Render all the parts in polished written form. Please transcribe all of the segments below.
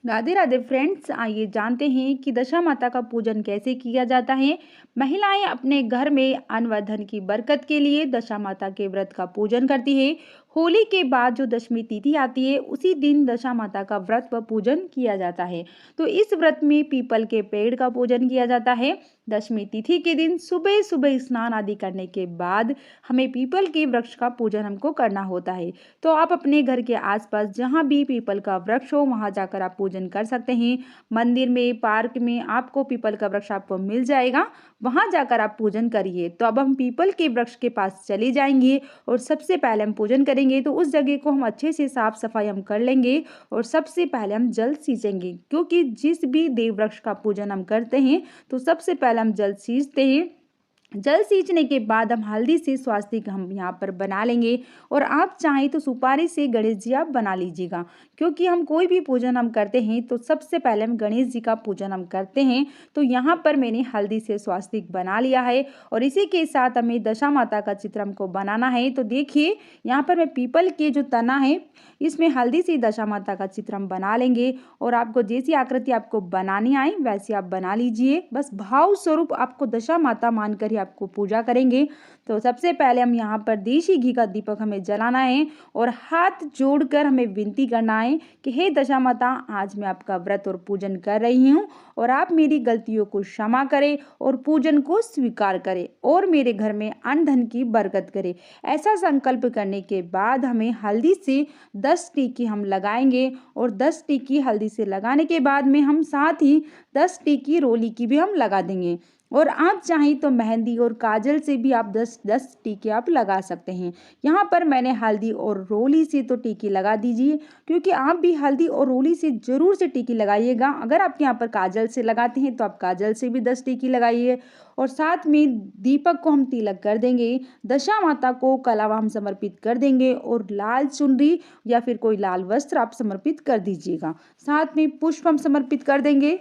Radhe Radhe friends, आइए जानते हैं कि दशा माता का पूजन कैसे किया जाता है। महिलाएं अपने घर में अन्न व धन की बरकत के लिए दशा माता के व्रत का पूजन करती है। होली के बाद जो दशमी तिथि आती है उसी दिन दशा माता का व्रत व पूजन किया जाता है। तो इस व्रत में पीपल के पेड़ का पूजन किया जाता है। दशमी तिथि के दिन सुबह सुबह स्नान आदि करने के बाद हमें पीपल के वृक्ष का पूजन हमको करना होता है। तो आप अपने घर के आसपास जहाँ भी पीपल का वृक्ष हो वहाँ जाकर आप पूजन कर सकते हैं। मंदिर में, पार्क में आपको पीपल का वृक्ष आपको मिल जाएगा, वहाँ जाकर आप पूजन करिए। तो अब हम पीपल के वृक्ष के पास चले जाएंगे और सबसे पहले हम पूजन करेंगे। तो उस जगह को हम अच्छे से साफ सफाई हम कर लेंगे और सबसे पहले हम जल सींचेंगे, क्योंकि जिस भी देव वृक्ष का पूजन हम करते हैं तो सबसे पहले हम जल सींचते हैं। जल सींचने के बाद हम हल्दी से स्वास्तिक हम यहाँ पर बना लेंगे और आप चाहें तो सुपारी से गणेश जी आप बना लीजिएगा, क्योंकि हम कोई भी पूजन हम करते हैं तो सबसे पहले हम गणेश जी का पूजन हम करते हैं। तो यहाँ पर मैंने हल्दी से स्वास्तिक बना लिया है और इसी के साथ हमें दशा माता का चित्र हमको बनाना है। तो देखिए यहाँ पर मैं पीपल के जो तना है इसमें हल्दी से दशा माता का चित्र हम बना लेंगे और आपको जैसी आकृति आपको बनानी आए वैसे आप बना लीजिए। बस भाव स्वरूप आपको दशा माता मानकर ही आपको पूजा करेंगे। तो सबसे पहले हम यहाँ पर देशी घी का दीपक हमें जलाना है और हाथ जोड़कर हमें विनती करना है कि हे दशा माता, आज मैं आपका व्रत और पूजन कर रही हूँ और आप मेरी गलतियों को क्षमा करें और पूजन को स्वीकार करें और मेरे घर में अन्न धन की बरकत करें। ऐसा संकल्प करने के बाद हमें हल्दी से 10 टीकी हम लगाएंगे और 10 टीकी हल्दी से लगाने के बाद में हम साथ ही 10 टीकी रोली की भी हम लगा देंगे और आप चाहें तो मेहंदी और काजल से भी आप 10-10 टीके आप लगा सकते हैं। यहाँ पर मैंने हल्दी और रोली से तो टीकी लगा दीजिए, क्योंकि आप भी हल्दी और रोली से जरूर से टीकी लगाइएगा। अगर आप यहाँ पर काजल से लगाते हैं तो आप काजल से भी 10 टीकी लगाइए और साथ में दीपक को हम तिलक कर देंगे। दशा माता को कलावा हम समर्पित कर देंगे और लाल चुनरी या फिर कोई लाल वस्त्र आप समर्पित कर दीजिएगा। साथ में पुष्प हम समर्पित कर देंगे।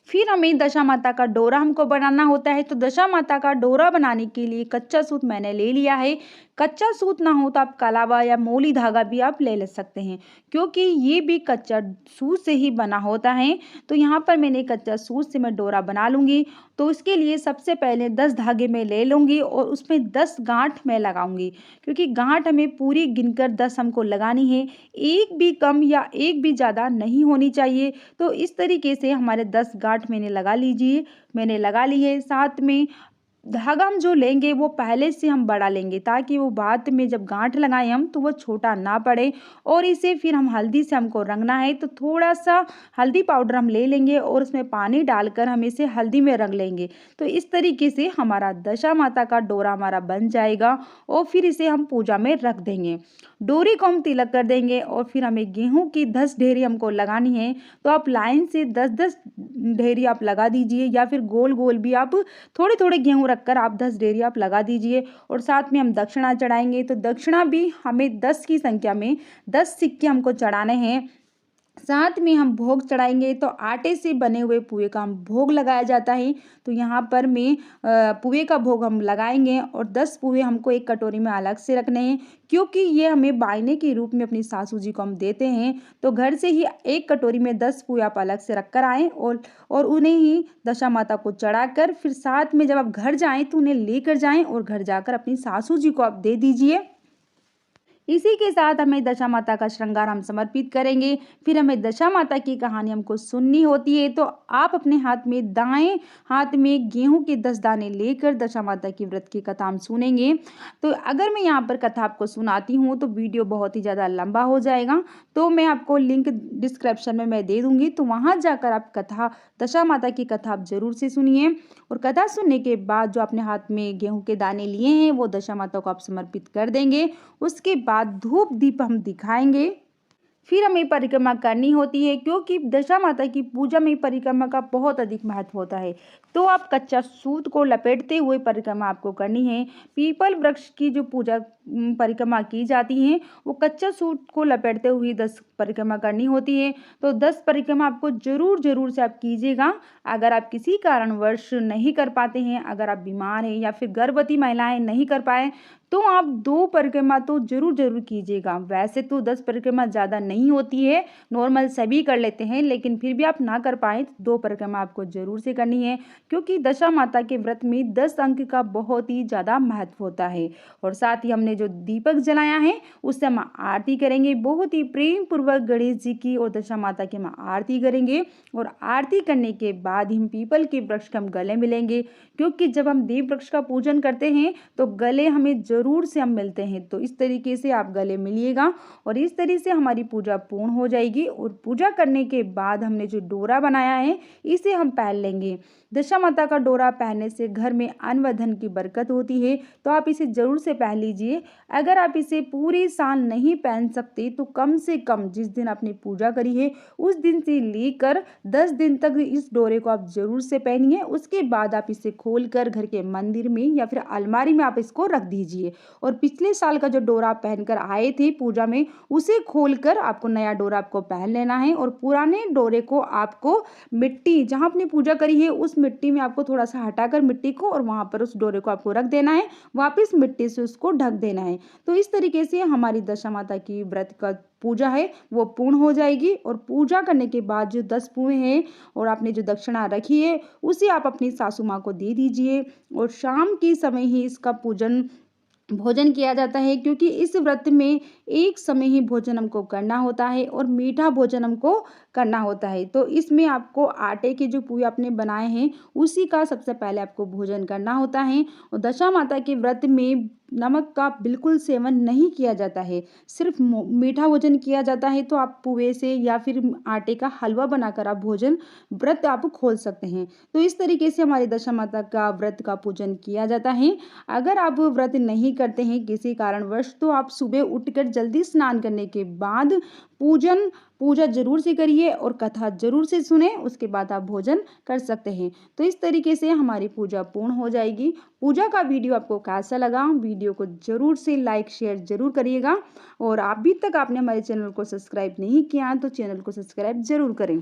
फिर हमें दशा माता का डोरा हमको बनाना होता है। तो दशा माता का डोरा बनाने के लिए कच्चा सूत मैंने ले लिया है। कच्चा सूत ना हो तो आप कलावा या मोली धागा भी आप ले सकते हैं, क्योंकि ये भी कच्चा सूत से ही बना होता है। तो यहाँ पर मैंने कच्चा सूत से मैं डोरा बना लूँगी। तो इसके लिए सबसे पहले 10 धागे में ले लूँगी और उसमें 10 गांठ मैं लगाऊंगी, क्योंकि गांठ हमें पूरी गिनकर 10 हमको लगानी है। एक भी कम या एक भी ज़्यादा नहीं होनी चाहिए। तो इस तरीके से हमारे 10 गांठ मैंने लगा ली है। साथ में धागा हम जो लेंगे वो पहले से हम बड़ा लेंगे, ताकि वो बाद में जब गांठ लगाएं हम तो वो छोटा ना पड़े। और इसे फिर हम हल्दी से हमको रंगना है, तो थोड़ा सा हल्दी पाउडर हम ले लेंगे और उसमें पानी डालकर हम इसे हल्दी में रंग लेंगे। तो इस तरीके से हमारा दशा माता का डोरा हमारा बन जाएगा और फिर इसे हम पूजा में रख देंगे। डोरी को हम तिलक कर देंगे और फिर हमें गेहूं की 10 ढेरी हमको लगानी है। तो आप लाइन से 10-10 ढेरी आप लगा दीजिए या फिर गोल गोल भी आप थोड़े थोड़े गेहूं रखकर आप 10 ढेरी आप लगा दीजिए। और साथ में हम दक्षिणा चढ़ाएंगे। तो दक्षिणा भी हमें 10 की संख्या में 10 सिक्के हमको चढ़ाने हैं। साथ में हम भोग चढ़ाएंगे। तो आटे से बने हुए पुए का हम भोग लगाया जाता है। तो यहाँ पर मैं पुए का भोग हम लगाएंगे और 10 पुए हमको एक कटोरी में अलग से रखने हैं, क्योंकि ये हमें बायने के रूप में अपनी सासू जी को हम देते हैं। तो घर से ही एक कटोरी में 10 पुए आप अलग से रख कर आएँ और उन्हें ही दशा माता को चढ़ाकर फिर साथ में जब आप घर जाएँ तो उन्हें लेकर जाएँ और घर जाकर अपनी सासू जी को आप दे दीजिए। इसी के साथ हमें दशा माता का श्रृंगार हम समर्पित करेंगे। फिर हमें दशा माता की कहानी हमको सुननी होती है। तो आप अपने हाथ में दाएं हाथ में गेहूं के 10 दाने लेकर दशा माता की व्रत की कथा हम सुनेंगे। तो अगर मैं यहाँ पर कथा आपको सुनाती हूँ तो वीडियो बहुत ही ज़्यादा लंबा हो जाएगा, तो मैं आपको लिंक डिस्क्रिप्शन में मैं दे दूँगी, तो वहाँ जाकर आप कथा दशा माता की कथा आप जरूर से सुनिए। और कथा सुनने के बाद जो अपने हाथ में गेहूं के दाने लिए हैं वो दशा माता को आप समर्पित कर देंगे। उसके बाद धूप दीप हम दिखाएंगे। फिर हमें परिक्रमा करनी होती है, क्योंकि दशा माता की पूजा में परिक्रमा का बहुत अधिक महत्व होता है। तो आप कच्चा सूत को लपेटते हुए परिक्रमा आपको करनी है। पीपल वृक्ष की जो पूजा परिक्रमा की जाती हैं, वो कच्चा सूट को लपेटते हुए 10 परिक्रमा करनी होती है। तो 10 परिक्रमा आपको ज़रूर से आप कीजिएगा। अगर आप किसी कारणवश नहीं कर पाते हैं, अगर आप बीमार हैं या फिर गर्भवती महिलाएँ नहीं कर पाएँ, तो आप 2 परिक्रमा तो ज़रूर कीजिएगा। वैसे तो 10 परिक्रमा ज़्यादा नहीं होती है, नॉर्मल सभी कर लेते हैं, लेकिन फिर भी आप ना कर पाएँ तो 2 परिक्रमा आपको ज़रूर से करनी है, क्योंकि दशा माता के व्रत में 10 अंक का बहुत ही ज़्यादा महत्व होता है। और साथ ही हमने जो दीपक जलाया है, उससे हम आरती करेंगे, बहुत ही प्रेम पूर्वक गणेश जी की और दशा माता की हम आरती करेंगे। और आरती करने के बाद ही हम पीपल के वृक्ष के हम गले मिलेंगे, क्योंकि जब हम देव वृक्ष का पूजन करते हैं तो गले हमें ज़रूर से हम मिलते हैं। तो इस तरीके से आप गले मिलिएगा और इस तरीके से हमारी पूजा पूर्ण हो जाएगी। और पूजा करने के बाद हमने जो डोरा बनाया है, इसे हम पहन लेंगे। दशा माता का डोरा पहनने से घर में अन्न व धन की बरकत होती है, तो आप इसे ज़रूर से पहन लीजिए। अगर आप इसे पूरे साल नहीं पहन सकते तो कम से कम जिस दिन आपने पूजा करी है उस दिन से लेकर 10 दिन तक इस डोरे को आप ज़रूर से पहनिए। उसके बाद आप इसे खोलकर घर के मंदिर में या फिर अलमारी में आप इसको रख दीजिए। और पिछले साल का जो डोरा आप पहनकर आए थे पूजा में, उसे खोलकर आपको नया डोरा आपको पहन लेना है। और पुराने डोरे को आपको मिट्टी जहाँ आपने पूजा करी है उस मिट्टी में आपको थोड़ा सा हटाकर मिट्टी को और वहाँ पर उस डोरे को आपको रख देना है, वापस मिट्टी से उसको ढक देना है। तो इस तरीके से हमारी दशा माता की व्रत का पूजा है वो पूर्ण हो जाएगी। और पूजा करने के बाद जो 10 पुए हैं और आपने जो दक्षिणा रखी है उसे आप अपनी सासू माँ को दे दीजिए। और शाम के समय ही इसका भोजन किया जाता है, क्योंकि इस व्रत में एक समय ही भोजन हमको करना होता है और मीठा भोजन हमको करना होता है। तो इसमें आपको आटे के जो पुए आपने बनाए हैं उसी का सबसे पहले आपको भोजन करना होता है। और दशा माता के व्रत में नमक का बिल्कुल सेवन नहीं किया जाता है, सिर्फ मीठा भोजन किया जाता है। तो आप पुए से या फिर आटे का हलवा बनाकर आप व्रत आप खोल सकते हैं। तो इस तरीके से हमारी दशा माता का व्रत का पूजन किया जाता है। अगर आप व्रत नहीं करते हैं किसी कारणवश, तो आप सुबह उठकर जल्दी स्नान करने के बाद पूजा जरूर से करिए और कथा जरूर से सुने, उसके बाद आप भोजन कर सकते हैं। तो इस तरीके से हमारी पूजा पूर्ण हो जाएगी। पूजा का वीडियो आपको कैसा लगा, वीडियो को जरूर से लाइक शेयर जरूर करिएगा। और अभी तक आपने हमारे चैनल को सब्सक्राइब नहीं किया तो चैनल को सब्सक्राइब जरूर करें।